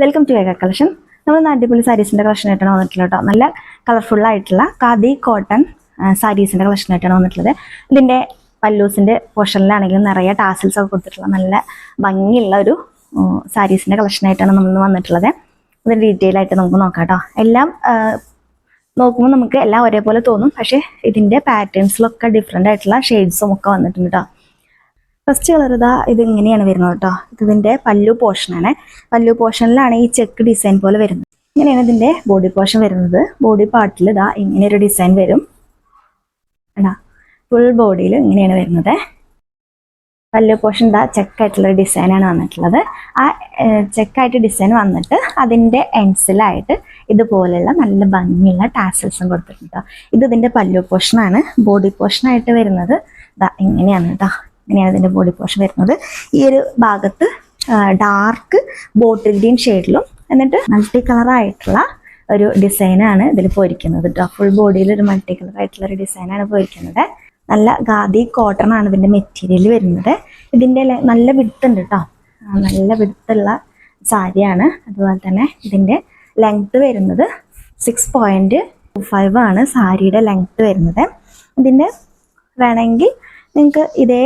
Welcome to വേഗ collection. നമ്മൾ അടിപൊളി സാരീസിൻ്റെ കളക്ഷൻ ആയിട്ടാണ് വന്നിട്ടുള്ളത് കേട്ടോ. നല്ല കളർഫുൾ ആയിട്ടുള്ള ഖാദി കോട്ടൺ സാരീസിൻ്റെ കളക്ഷൻ ആയിട്ടാണ് വന്നിട്ടുള്ളത്. ഇതിൻ്റെ പല്ലൂസിൻ്റെ പോർഷനിലാണെങ്കിലും നിറയെ ടാസിൽസ് ഒക്കെ കൊടുത്തിട്ടുള്ള നല്ല ഭംഗിയുള്ള ഒരു സാരീസിൻ്റെ കളക്ഷൻ ആയിട്ടാണ് നമ്മൾ വന്നിട്ടുള്ളത്. ഇത് ഡീറ്റെയിൽ ആയിട്ട് നമുക്ക് നോക്കാം കേട്ടോ. എല്ലാം നോക്കുമ്പോൾ നമുക്ക് എല്ലാം ഒരേപോലെ തോന്നും, പക്ഷേ ഇതിൻ്റെ പാറ്റേൺസിലൊക്കെ ഡിഫറെൻ്റ് ആയിട്ടുള്ള ഷെയ്ഡ്സും ഒക്കെ വന്നിട്ടുണ്ട് കേട്ടോ. ഫസ്റ്റ് കളർ ഇതാ ഇത് ഇങ്ങനെയാണ് വരുന്നത് കേട്ടോ. ഇതിൻ്റെ പല്ലു പോർഷനാണ്. പല്ലു പോർഷനിലാണ് ഈ ചെക്ക് ഡിസൈൻ പോലെ വരുന്നത്. ഇങ്ങനെയാണ് ഇതിൻ്റെ ബോഡി പോർഷൻ വരുന്നത്. ബോഡി പാർട്ടിൽ ഇതാ ഇങ്ങനെ ഒരു ഡിസൈൻ വരും കേട്ടോ. ഫുൾ ബോഡിയിൽ ഇങ്ങനെയാണ് വരുന്നത്. പല്ലു പോർഷൻ ഇതാ ചെക്കായിട്ടുള്ള ഡിസൈനാണ് വന്നിട്ടുള്ളത്. ആ ചെക്കായിട്ട് ഡിസൈൻ വന്നിട്ട് അതിൻ്റെ എൻസിലായിട്ട് ഇതുപോലെയുള്ള നല്ല ഭംഗിയുള്ള ടാസൽസും കൊടുത്തിട്ടുണ്ട്. ഇത് ഇതിൻ്റെ പല്ലു പോർഷനാണ്. ബോഡി പോർഷനായിട്ട് വരുന്നത് ഇതാ ഇങ്ങനെയാണ് കേട്ടോ. ഇങ്ങനെയാണ് ഇതിൻ്റെ ബോഡി പോർഷൻ വരുന്നത്. ഈ ഒരു ഭാഗത്ത് ഡാർക്ക് ബോട്ടിൽ ഗ്രീൻ ഷെയ്ഡിലും എന്നിട്ട് മൾട്ടി കളറായിട്ടുള്ള ഒരു ഡിസൈനാണ് ഇതിൽ പോയിരിക്കുന്നത് കേട്ടോ. ഫുൾ ബോഡിയിൽ ഒരു മൾട്ടി കളറായിട്ടുള്ള ഒരു ഡിസൈനാണ് പോയിരിക്കുന്നത്. നല്ല ഖാദി കോട്ടൺ ആണ് ഇതിൻ്റെ മെറ്റീരിയൽ വരുന്നത്. ഇതിൻ്റെ നല്ല വിടുത്തുണ്ട് കേട്ടോ. നല്ല വിടുത്തുള്ള സാരിയാണ്. അതുപോലെ തന്നെ ഇതിൻ്റെ ലെങ്ത്ത് വരുന്നത് 6.25 ആണ് സാരിയുടെ ലെങ്ത്ത് വരുന്നത്. ഇതിൻ്റെ വേണമെങ്കിൽ നിങ്ങൾക്ക് ഇതേ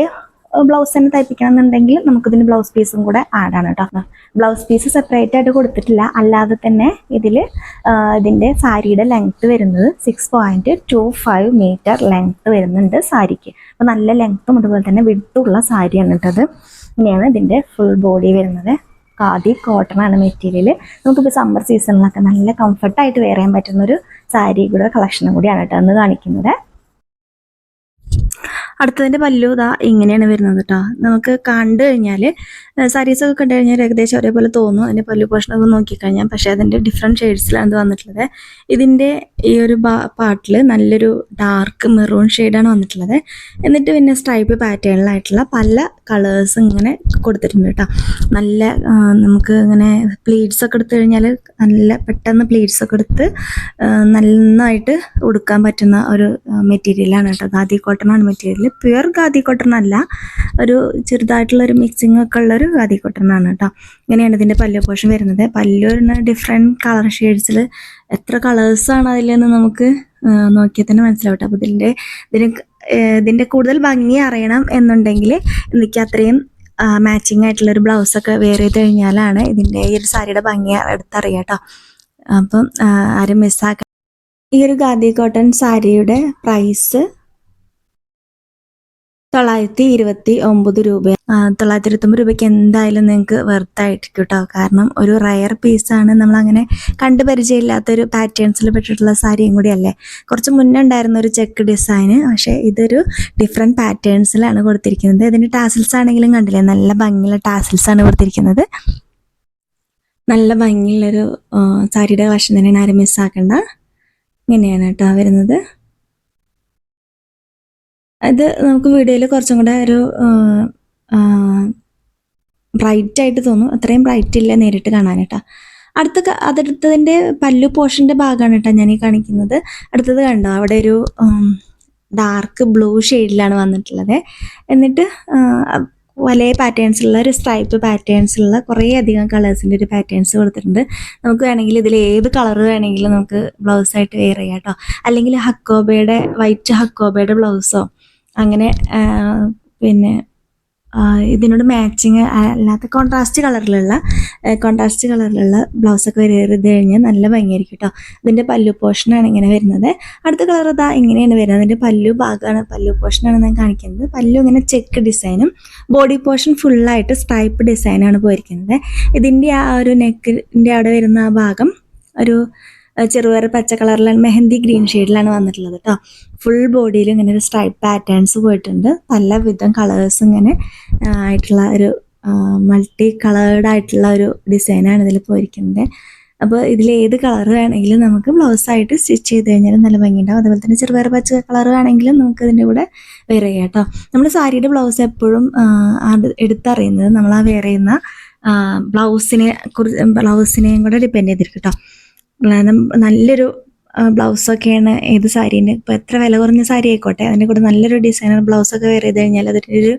ബ്ലൗസ് തന്നെ തയ്പ്പിക്കണം എന്നുണ്ടെങ്കിൽ നമുക്കിതിന് ബ്ലൗസ് പീസും കൂടെ ആഡാണ് കേട്ടോ. ബ്ലൗസ് പീസ് സെപ്പറേറ്റ് ആയിട്ട് കൊടുത്തിട്ടില്ല. അല്ലാതെ തന്നെ ഇതിൻ്റെ സാരിയുടെ ലെങ്ത്ത് വരുന്നത് 6.25 മീറ്റർ ലെങ്ത്ത് വരുന്നുണ്ട് സാരിക്ക്. അപ്പോൾ നല്ല ലെങ്ത്തും അതുപോലെ തന്നെ വിടുത്തുള്ള സാരിയാണ് കേട്ടത്. ഇങ്ങനെയാണ് ഇതിൻ്റെ ഫുൾ ബോഡി വരുന്നത്. ഖാദി കോട്ടൺ ആണ് മെറ്റീരിയൽ. നമുക്കിപ്പോൾ സമ്മർ സീസണിലൊക്കെ നല്ല കംഫർട്ടായിട്ട് വെയർ ചെയ്യാൻ പറ്റുന്നൊരു സാരി കൂടെ കളക്ഷനും കൂടിയാണ് കേട്ടോ അന്ന് കാണിക്കുന്നത്. അടുത്തതിൻ്റെ പല്ലു ഇതാ ഇങ്ങനെയാണ് വരുന്നത് കേട്ടോ. നമുക്ക് കണ്ടു കഴിഞ്ഞാൽ സാരീസൊക്കെ കണ്ടു കഴിഞ്ഞാൽ ഏകദേശം ഒരേപോലെ തോന്നും. അതിൻ്റെ പല്ലു പോർഷനൊക്കെ നോക്കിക്കഴിഞ്ഞാൽ, പക്ഷേ അതിൻ്റെ ഡിഫറെൻറ്റ് ഷെയ്ഡ്സിലാണ് ഇത് വന്നിട്ടുള്ളത്. ഇതിൻ്റെ ഈ ഒരു പാർട്ടിൽ നല്ലൊരു ഡാർക്ക് മെറൂൺ ഷെയ്ഡാണ് വന്നിട്ടുള്ളത്. എന്നിട്ട് പിന്നെ സ്ട്രൈപ്പ് പാറ്റേണിലായിട്ടുള്ള പല കളേഴ്സ് ഇങ്ങനെ കൊടുത്തിട്ടുണ്ട് കേട്ടോ. നല്ല നമുക്ക് ഇങ്ങനെ പ്ലീറ്റ്സ് ഒക്കെ എടുത്തു കഴിഞ്ഞാൽ നല്ല പെട്ടെന്ന് പ്ലീറ്റ്സ് ഒക്കെ എടുത്ത് നന്നായിട്ട് ഉടുക്കാൻ പറ്റുന്ന ഒരു മെറ്റീരിയലാണ് കേട്ടോ. ഖാദി കോട്ടൺ ആണ് മെറ്റീരിയൽ. പ്യുവർ ഖാദി കോട്ടൺ അല്ല, ഒരു ചെറുതായിട്ടുള്ളൊരു മിക്സിംഗ് ഒക്കെ ഉള്ളൊരു ഖാദി കോട്ടൺ ആണ് കേട്ടോ. ഇങ്ങനെയാണ് ഇതിൻ്റെ പല്ലു പോർഷൻ വരുന്നത്. പല്ലു ഡിഫറെൻറ്റ് കളർ ഷെയ്ഡ്സിൽ എത്ര കളേഴ്സാണ് അതിലെന്ന് നമുക്ക് നോക്കിയാൽ തന്നെ മനസ്സിലാവട്ടെ. അപ്പോൾ ഇതിൻ്റെ കൂടുതൽ ഭംഗി അറിയണം എന്നുണ്ടെങ്കിൽ എനിക്ക് അത്രയും മാച്ചിങ് ആയിട്ടുള്ളൊരു ബ്ലൗസൊക്കെ വെയർ ചെയ്ത് കഴിഞ്ഞാലാണ് ഇതിൻ്റെ ഈ ഒരു സാരിയുടെ ഭംഗി എടുത്തറിയാം കേട്ടോ. അപ്പം ആരും മിസ്സാക്കാം. ഈ ഒരു ഖാദി കോട്ടൺ സാരിയുടെ പ്രൈസ് 929 രൂപ. 929 രൂപയ്ക്ക് എന്തായാലും നിങ്ങൾക്ക് വെർത്തായിരിക്കും കേട്ടോ. കാരണം ഒരു റയർ പീസാണ്. നമ്മളങ്ങനെ കണ്ടു പരിചയമില്ലാത്തൊരു പാറ്റേൺസിൽ പെട്ടിട്ടുള്ള സാരിയും കൂടി അല്ലേ. കുറച്ച് മുന്നേ ഉണ്ടായിരുന്ന ഒരു ചെക്ക് ഡിസൈന്, പക്ഷേ ഇതൊരു ഡിഫറെൻറ്റ് പാറ്റേൺസിലാണ് കൊടുത്തിരിക്കുന്നത്. ഇതിൻ്റെ ടാസിൽസ് ആണെങ്കിലും കണ്ടില്ലേ, നല്ല ഭംഗിയുള്ള ടാസിൽസാണ് കൊടുത്തിരിക്കുന്നത്. നല്ല ഭംഗിയുള്ളൊരു സാരിയുടെ കളക്ഷൻ തന്നെയാണ്, ആരും മിസ്സാക്കണ്ട. ഇങ്ങനെയാണ് കേട്ടോ വരുന്നത്. ഇത് നമുക്ക് വീഡിയോയിൽ കുറച്ചും കൂടെ ഒരു ബ്രൈറ്റ് ആയിട്ട് തോന്നും. അത്രയും ബ്രൈറ്റ് ഇല്ല നേരിട്ട് കാണാൻ കേട്ടോ. അടുത്തതിൻ്റെ പല്ലു പോർഷൻ്റെ ഭാഗമാണ് കേട്ടോ ഞാൻ ഈ കാണിക്കുന്നത്. അടുത്തത് കണ്ടോ, അവിടെ ഒരു ഡാർക്ക് ബ്ലൂ ഷെയ്ഡിലാണ് വന്നിട്ടുള്ളത്. എന്നിട്ട് വലിയ പാറ്റേൺസുള്ള ഒരു സ്ട്രൈപ്പ് പാറ്റേൺസുള്ള കുറേ അധികം കളേഴ്സിൻ്റെ ഒരു പാറ്റേൺസ് കൊടുത്തിട്ടുണ്ട്. നമുക്ക് വേണമെങ്കിൽ ഇതിൽ ഏത് കളർ വേണമെങ്കിലും നമുക്ക് ബ്ലൗസായിട്ട് വെയർ ചെയ്യാം കേട്ടോ. അല്ലെങ്കിൽ ഹക്കോബയുടെ വൈറ്റ് ഹക്കോബയുടെ ബ്ലൗസോ അങ്ങനെ പിന്നെ ഇതിനോട് മാച്ചിങ് അല്ലാത്ത കോൺട്രാസ്റ്റ് കളറിലുള്ള ബ്ലൗസൊക്കെ വെയർ ചെയ്ത് കഴിഞ്ഞാൽ നല്ല ഭംഗിയായിരിക്കും കേട്ടോ. ഇതിൻ്റെ പല്ലു പോർഷനാണ് ഇങ്ങനെ വരുന്നത്. അടുത്ത കളർ ഇതാ ഇങ്ങനെയാണ് വരുന്നത്. അതിൻ്റെ പല്ലു ഭാഗമാണ്, പല്ലു പോർഷനാണ് ഞാൻ കാണിക്കുന്നത്. പല്ലു ഇങ്ങനെ ചെക്ക് ഡിസൈനും ബോഡി പോർഷൻ ഫുള്ളായിട്ട് സ്ട്രൈപ്പ് ഡിസൈനാണ് പോയിരിക്കുന്നത്. ഇതിൻ്റെ ആ ഒരു നെക്കിൻ്റെ അവിടെ വരുന്ന ആ ഭാഗം ഒരു ചെറുപയർ പച്ച കളറിലാണ്, മെഹന്തി ഗ്രീൻ ഷെയ്ഡിലാണ് വന്നിട്ടുള്ളത് കേട്ടോ. ഫുൾ ബോഡിയിൽ ഇങ്ങനെ ഒരു സ്ട്രൈപ്പ് പാറ്റേൺസ് പോയിട്ടുണ്ട്. പലവിധം കളേഴ്സ് ഇങ്ങനെ ആയിട്ടുള്ള ഒരു മൾട്ടി കളേർഡ് ആയിട്ടുള്ള ഒരു ഡിസൈനാണ് ഇതിൽ പോയിരിക്കുന്നത്. അപ്പോൾ ഇതിൽ ഏത് കളർ വേണമെങ്കിലും നമുക്ക് ബ്ലൗസായിട്ട് സ്റ്റിച്ച് ചെയ്ത് കഴിഞ്ഞാൽ നല്ല ഭംഗിയുണ്ടാവും. അതുപോലെ തന്നെ ചെറുപയർ പച്ച കളർ വേണമെങ്കിലും നമുക്ക് ഇതിൻ്റെ കൂടെ വെയർ ചെയ്യാം കേട്ടോ. നമ്മൾ സാരിയുടെ ബ്ലൗസ് എപ്പോഴും എടുത്തറിയുന്നത് നമ്മൾ ആ വെയർ ചെയ്യുന്ന ബ്ലൗസിനെയും കൂടെ ഡിപ്പെൻഡ് ചെയ്തിരിക്കും കേട്ടോ. നല്ലൊരു ബ്ലൗസൊക്കെയാണ് ഏത് സാരീൻ്റെ, ഇപ്പോൾ എത്ര വില കുറഞ്ഞ സാരി ആയിക്കോട്ടെ അതിൻ്റെ കൂടെ നല്ലൊരു ഡിസൈനർ ബ്ലൗസൊക്കെ വെയർ ചെയ്ത് കഴിഞ്ഞാൽ അതിൻ്റെ ഒരു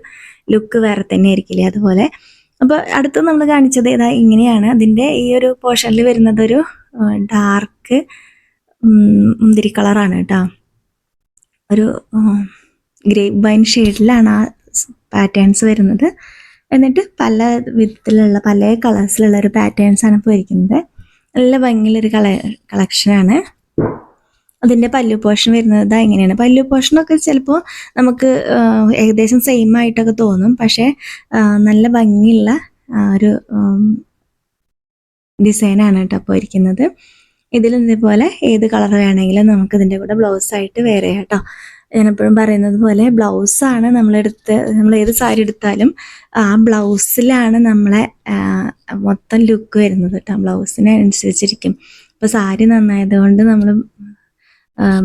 ലുക്ക് വേറെ തന്നെ ആയിരിക്കില്ലേ. അതുപോലെ അപ്പോൾ അടുത്ത് നമ്മൾ കാണിച്ചത് ഇതാ ഇങ്ങനെയാണ്. അതിൻ്റെ ഈ ഒരു പോർഷനിൽ വരുന്നത് ഒരു ഡാർക്ക് മുന്തിരി കളറാണ് കേട്ടോ. ഒരു ഗ്രേപ്പ് വൈൻ ഷെയ്ഡിലാണ് ആ പാറ്റേൺസ് വരുന്നത്. എന്നിട്ട് പല വിധത്തിലുള്ള പല കളേഴ്സിലുള്ള ഒരു പാറ്റേൺസാണ് ഇപ്പോൾ ഇരിക്കുന്നത്. നല്ല ഭംഗിയുള്ളൊരു കളക്ഷനാണ്. അതിൻ്റെ പല്ലു പോർഷൻ വരുന്നത് ഇങ്ങനെയാണ്. പല്ലു പോർഷനൊക്കെ ചിലപ്പോൾ നമുക്ക് ഏകദേശം സെയിം ആയിട്ടൊക്കെ തോന്നും, പക്ഷേ നല്ല ഭംഗിയുള്ള ഒരു ഡിസൈനാണ് കേട്ടോ അപ്പോൾ ഇരിക്കുന്നത്. ഇതിൽ ഇതേപോലെ ഏത് കളർ വേണമെങ്കിലും നമുക്ക് ഇതിൻ്റെ കൂടെ ബ്ലൗസായിട്ട് വേറെ കേട്ടോ. ഞാനെപ്പോഴും പറയുന്നത് പോലെ ബ്ലൗസാണ് നമ്മൾ ഏത് സാരി എടുത്താലും ആ ബ്ലൗസിലാണ് നമ്മളെ മൊത്തം ലുക്ക് വരുന്നത് കേട്ടോ. ബ്ലൗസിനെ അനുസരിച്ചിരിക്കും. ഇപ്പോൾ സാരി നന്നായതുകൊണ്ട് നമ്മൾ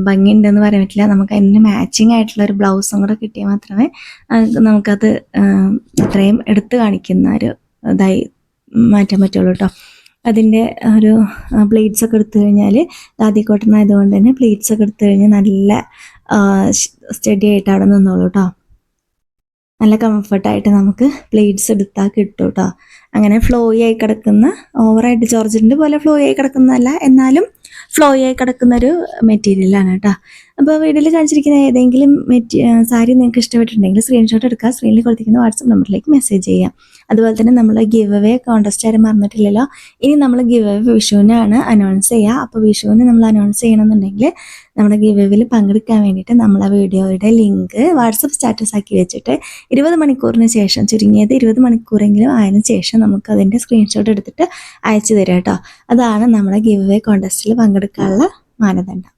ഭംഗിയുണ്ടെന്ന് പറയാൻ പറ്റില്ല. നമുക്ക് അതിന് മാച്ചിങ് ആയിട്ടുള്ള ഒരു ബ്ലൗസും കൂടെ കിട്ടിയാൽ മാത്രമേ നമുക്കത് അത്രയും എടുത്ത് കാണിക്കുന്ന ഒരു ഇതായി മാറ്റാൻ പറ്റുള്ളൂ കേട്ടോ. അതിൻ്റെ ഒരു പ്ലേറ്റ്സ് ഒക്കെ എടുത്തു കഴിഞ്ഞാൽ ഖാദി കോട്ടൺ ആയതുകൊണ്ട് തന്നെ പ്ലേറ്റ്സ് ഒക്കെ എടുത്തു കഴിഞ്ഞാൽ നല്ല സ്റ്റഡി ആയിട്ട് അവിടെ നിന്നോളൂ കേട്ടോ. നല്ല കംഫർട്ടായിട്ട് നമുക്ക് പ്ലേറ്റ്സ് എടുത്താൽ കിട്ടും കേട്ടോ. അങ്ങനെ ഫ്ലോയി ആയി കിടക്കുന്ന, ഓവറായിട്ട് ജോർജറ്റിൻ്റെ പോലെ ഫ്ലോയി ആയി കിടക്കുന്നതല്ല, എന്നാലും ഫ്ലോയി ആയി കിടക്കുന്ന ഒരു മെറ്റീരിയലാണ് കേട്ടോ. അപ്പോൾ വീഡിയോയിൽ കാണിച്ചിരിക്കുന്ന ഏതെങ്കിലും സാരി നിങ്ങൾക്ക് ഇഷ്ടപ്പെട്ടിട്ടുണ്ടെങ്കിൽ സ്ക്രീൻഷോട്ട് എടുക്കുക, സ്ക്രീനിൽ കൊടുത്തിരിക്കുന്ന വാട്സപ്പ് നമ്പറിലേക്ക് മെസ്സേജ് ചെയ്യാം. അതുപോലെ തന്നെ നമ്മൾ ഗിവ് അവേ കോൺടെസ്റ്റ് ആരും മറന്നിട്ടില്ലല്ലോ. ഇനി നമ്മൾ ഗിവ് അവേ വിഷുവിനാണ് അനൗൺസ് ചെയ്യുക. അപ്പോൾ വിഷുവിന് നമ്മൾ അനൗൺസ് ചെയ്യണമെന്നുണ്ടെങ്കിൽ നമ്മുടെ ഗിവ് അവേയിൽ പങ്കെടുക്കാൻ വേണ്ടിയിട്ട് നമ്മൾ ആ വീഡിയോയുടെ ലിങ്ക് വാട്സപ്പ് സ്റ്റാറ്റസ് ആക്കി വെച്ചിട്ട് 20 മണിക്കൂറിന് ശേഷം, ചുരുങ്ങിയത് 20 മണിക്കൂറെങ്കിലും ആയതിനു ശേഷം നമുക്ക് അതിൻ്റെ സ്ക്രീൻഷോട്ട് എടുത്തിട്ട് അയച്ചു തരാം കേട്ടോ. അതാണ് നമ്മുടെ ഗിവ് അവേ കോൺടെസ്റ്റിൽ പങ്കെടുക്കാനുള്ള മാനദണ്ഡം.